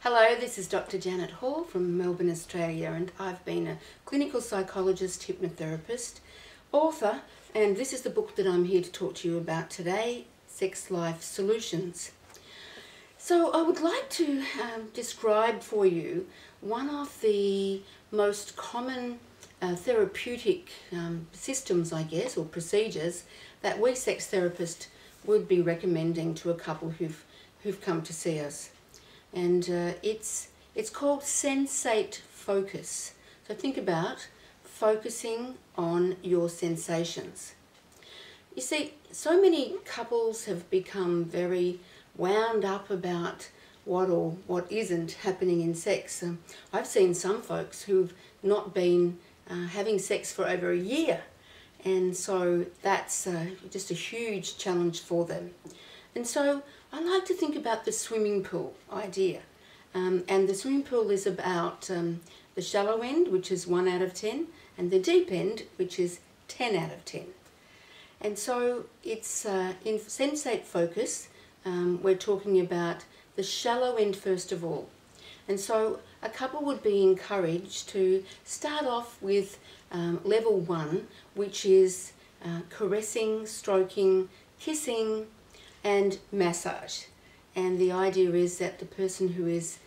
Hello, this is Dr. Janet Hall from Melbourne, Australia, and I've been a clinical psychologist, hypnotherapist, author, and this is the book that I'm here to talk to you about today, Sex Life Solutions. So I would like to describe for you one of the most common therapeutic systems, I guess, or procedures that we sex therapists would be recommending to a couple who've come to see us. And it's called sensate focus. So think about focusing on your sensations. You see, so many couples have become very wound up about what or what isn't happening in sex. I've seen some folks who've not been having sex for over a year, and so that's just a huge challenge for them. And so I like to think about the swimming pool idea. And the swimming pool is about the shallow end, which is 1 out of 10, and the deep end, which is 10 out of 10. And so it's in sensate focus, we're talking about the shallow end first of all. And so a couple would be encouraged to start off with level 1, which is caressing, stroking, kissing, and massage. And the idea is that the person who is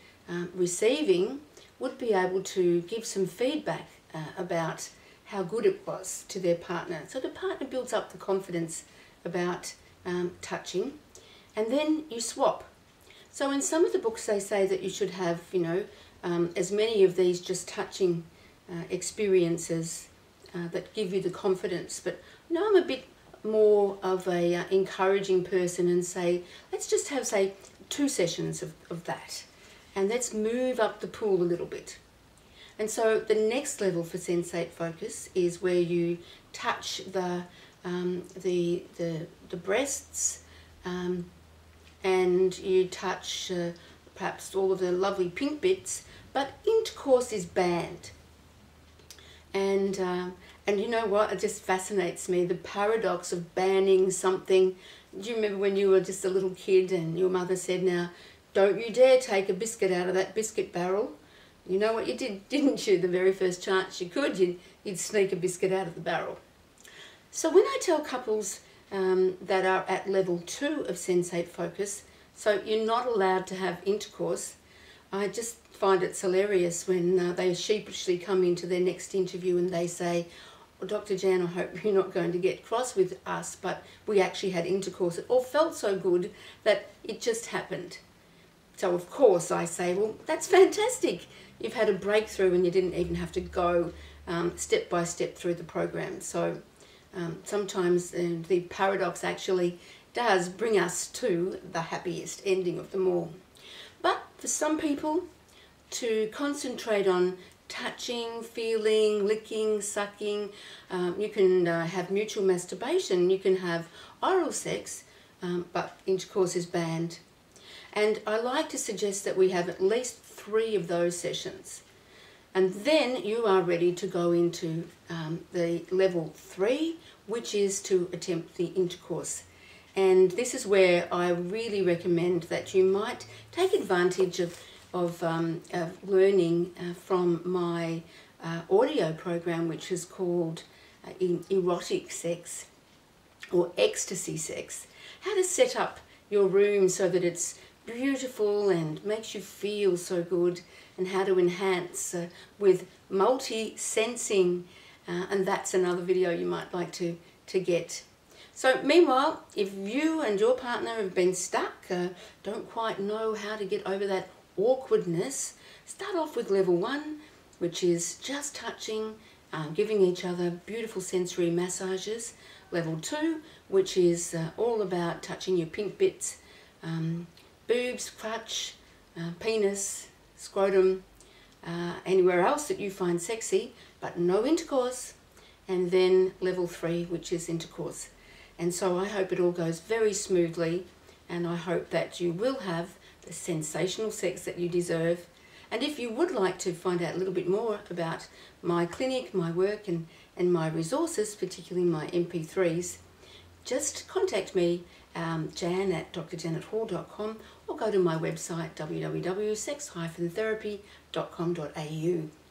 receiving would be able to give some feedback about how good it was to their partner. So the partner builds up the confidence about touching, and then you swap. So in some of the books they say that you should have, as many of these just touching experiences that give you the confidence. But I'm a bit more of a encouraging person and say, let's just have, say, 2 sessions of that, and let's move up the pool a little bit. And so the next level for sensate focus is where you touch the breasts, and you touch perhaps all of the lovely pink bits, but intercourse is banned. And you know what, it just fascinates me, the paradox of banning something. Do you remember when you were just a little kid and your mother said, now, don't you dare take a biscuit out of that biscuit barrel? You know what you did, didn't you? The very first chance you could, you'd sneak a biscuit out of the barrel. So when I tell couples that are at level 2 of sensate focus, so you're not allowed to have intercourse, I just find it's hilarious when they sheepishly come into their next interview and they say, well, Dr. Jan, I hope you're not going to get cross with us, but we actually had intercourse. It all felt so good that it just happened. So of course I say, well, that's fantastic. You've had a breakthrough and you didn't even have to go step by step through the program. So sometimes the paradox actually does bring us to the happiest ending of them all. But for some people, to concentrate on touching, feeling, licking, sucking, you can have mutual masturbation, you can have oral sex, but intercourse is banned. And I like to suggest that we have at least 3 of those sessions. And then you are ready to go into the level 3, which is to attempt the intercourse. And this is where I really recommend that you might take advantage of learning from my audio program, which is called Erotic Sex or Ecstasy Sex. How to set up your room so that it's beautiful and makes you feel so good, and how to enhance with multi-sensing, and that's another video you might like to get. So meanwhile, if you and your partner have been stuck, don't quite know how to get over that awkwardness, start off with level 1, which is just touching, giving each other beautiful sensory massages. Level 2, which is all about touching your pink bits, boobs, crotch, penis, scrotum, anywhere else that you find sexy, but no intercourse. And then level 3, which is intercourse. And so I hope it all goes very smoothly, and I hope that you will have the sensational sex that you deserve. And if you would like to find out a little bit more about my clinic, my work, and my resources, particularly my MP3s, just contact me Jan at drjanethall.com, or go to my website www.sex-therapy.com.au.